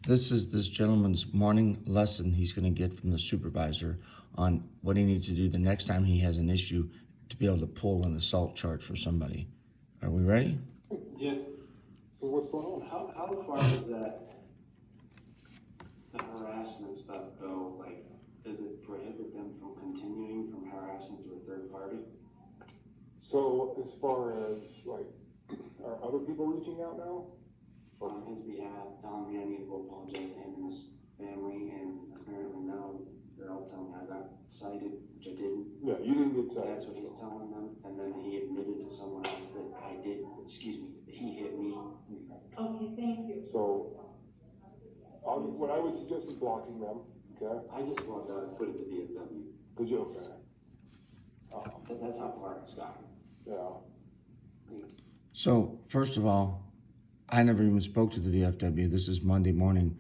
This is this gentleman's morning lesson he's going to get from the supervisor on what he needs to do the next time he has an issue to be able to pull an assault charge for somebody. Are we ready? Yeah. So what's going on? How far does the harassment stuff go? Like, does it prohibit them from continuing from harassing to a third party? So as far as like, are other people reaching out now? On his behalf, telling me I need to go apologize to him and his family, and apparently now they're all telling me I got cited, which I didn't. Yeah, you didn't get cited. That's what he's telling them, and then he admitted to someone else that I did, he hit me. Okay, thank you. So what I would suggest is blocking them, okay? I just walked out and put it to VFW. Did you? Okay. That's how far it's gotten. Yeah. So, first of all, I never even spoke to the VFW. This is Monday morning,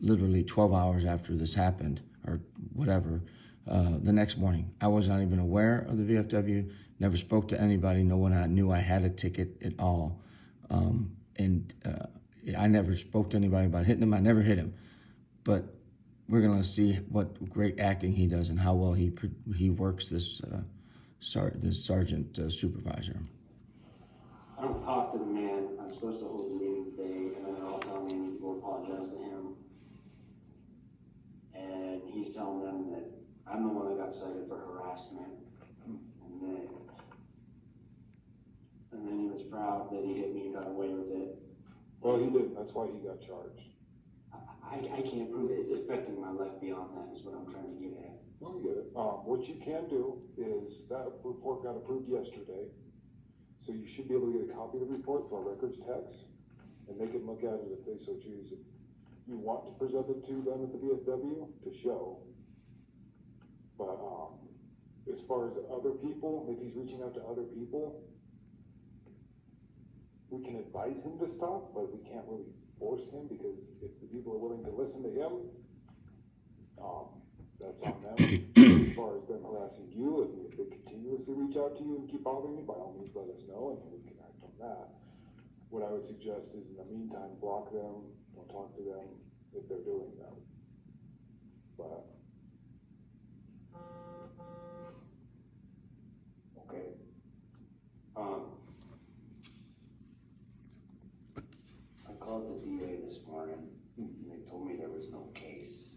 literally 12 hours after this happened, or whatever. The next morning, I was not even aware of the VFW, never spoke to anybody. No one knew I had a ticket at all. I never spoke to anybody about hitting him. I never hit him. But we're going to see what great acting he does and how well he works this sergeant supervisor. I don't talk to the man. I'm supposed to hold a meeting today, and then they're all telling me I need to go apologize to him. And he's telling them that I'm the one that got cited for harassment. And then he was proud that he hit me and got away with it. Well, he didn't. That's why he got charged. I can't prove it. It's affecting my life beyond that is what I'm trying to get at. Well, I get it. What you can do is that report got approved yesterday. So you should be able to get a copy of the report for a records text, and they can look at it if they so choose. If you want to present it to them at the VFW to show. But as far as other people, if he's reaching out to other people, we can advise him to stop, but we can't really force him because if the people are willing to listen to him, that's on them. As far as them harassing you, and if they continuously reach out to you and keep bothering you, by all means let us know and we can act on that. What I would suggest is in the meantime, block them, don't talk to them if they're doing that. But Okay. I called the DA this morning and they told me there was no case.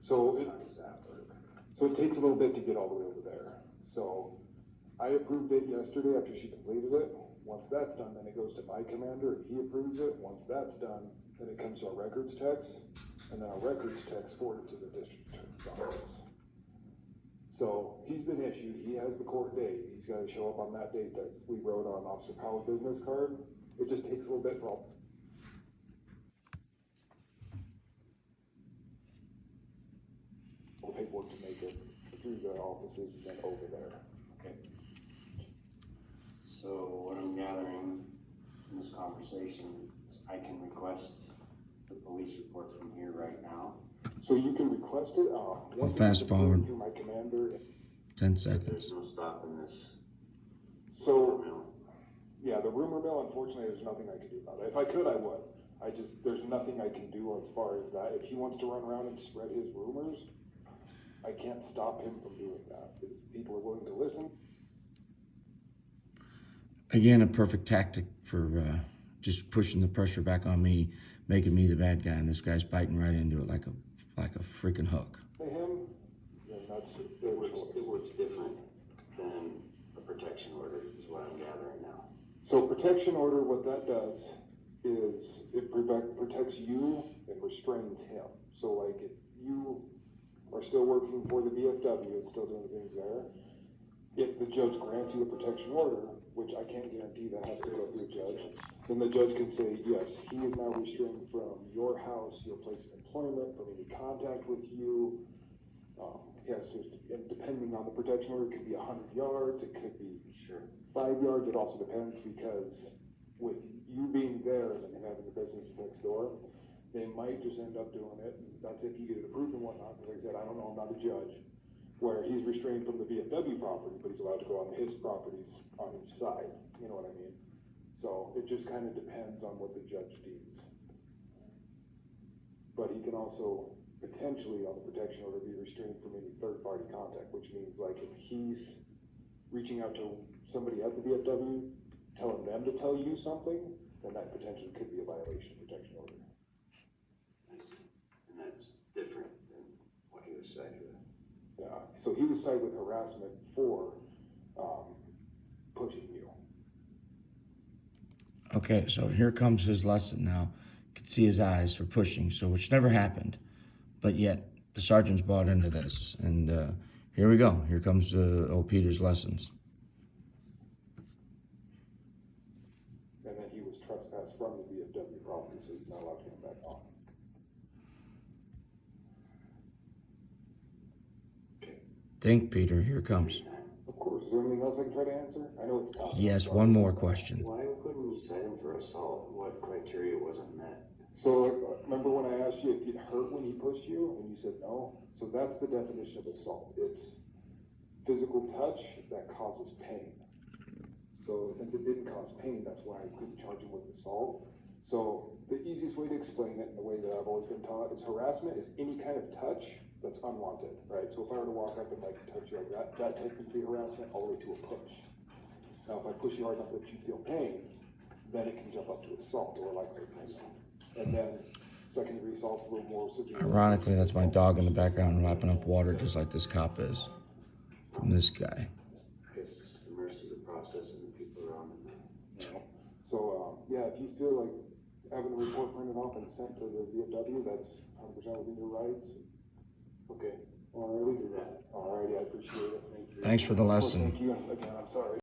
So How does that work? So it takes a little bit to get all the way over there. So I approved it yesterday after she completed it. Once that's done, then it goes to my commander and he approves it. Once that's done, then it comes to our records text, and then our records text forwarded to the district attorney's office. So he's been issued, he has the court date. He's got to show up on that date that we wrote on Officer Powell's business card. It just takes a little bit for all. Paperwork to make it through the offices and then over there. Okay. So what I'm gathering from this conversation is I can request the police report from here right now. So you can request it. Fast forward. Through my commander. 10 seconds. There's no stopping this. So, yeah, the rumor mill, unfortunately, there's nothing I can do about it. If I could, I would. There's nothing I can do as far as that. If he wants to run around and spread his rumors, I can't stop him from doing that. If people are willing to listen. Again, a perfect tactic for just pushing the pressure back on me, making me the bad guy, and this guy's biting right into it like a freaking hook. To him, then that's It works different than a protection order is what I'm gathering now. So protection order, what that does is it protects you and restrains him. So like if you are still working for the VFW and still doing things there, if the judge grants you a protection order, which I can't guarantee that has to go through a judge, then the judge can say, yes, he is now restrained from your house, your place of employment, from any contact with you. He has to, and depending on the protection order, it could be 100 yards, it could be 5 yards, it also depends because with you being there and then having the business next door, they might just end up doing it. That's if you get it approved and whatnot, because like I said, I don't know, I'm not a judge, where he's restrained from the VFW property, but he's allowed to go on his properties on each side, you know what I mean? So it just kind of depends on what the judge deems. but he can also potentially on the protection order be restrained from any third-party contact, which means like if he's reaching out to somebody at the VFW, telling them to tell you something, then that potentially could be a violation of protection order. I see. And that's different than what he was cited with. Yeah, so he was cited with harassment for pushing you. Okay, so here comes his lesson now. You can see his eyes for pushing, so which never happened. But yet, the sergeant's bought into this. And here we go. Here comes Peter's lessons. And then he was trespassed from the VFW property, so he's not allowed to come back on. Think, Peter. Here it comes. Of course, is there anything else I can try to answer? I know it's tough. Yes, one more question. Why couldn't you cite him for assault? What criteria wasn't met? So, remember when I asked you if it hurt when he pushed you, and you said no? So that's the definition of assault. It's physical touch that causes pain. So since it didn't cause pain, that's why I couldn't charge him with assault. So the easiest way to explain it, in the way that I've always been taught, is harassment is any kind of touch that's unwanted, right? So if I were to walk up and like touch you like that, that technically harassment all the way to a push. Now if I push you hard enough that you feel pain, then it can jump up to assault or like raping. And then secondary assault's a little more severe. Ironically, that's my dog in the background lapping up water just like this cop is. From this guy. I guess it's just the mercy of the process and the people around him. So, yeah, if you feel like having a report printed off and sent to the VFW, that's 100% within your rights. Okay. Alrighty. Do that. Alrighty, I appreciate it. Thanks for the lesson. Thank you. Again, I'm sorry.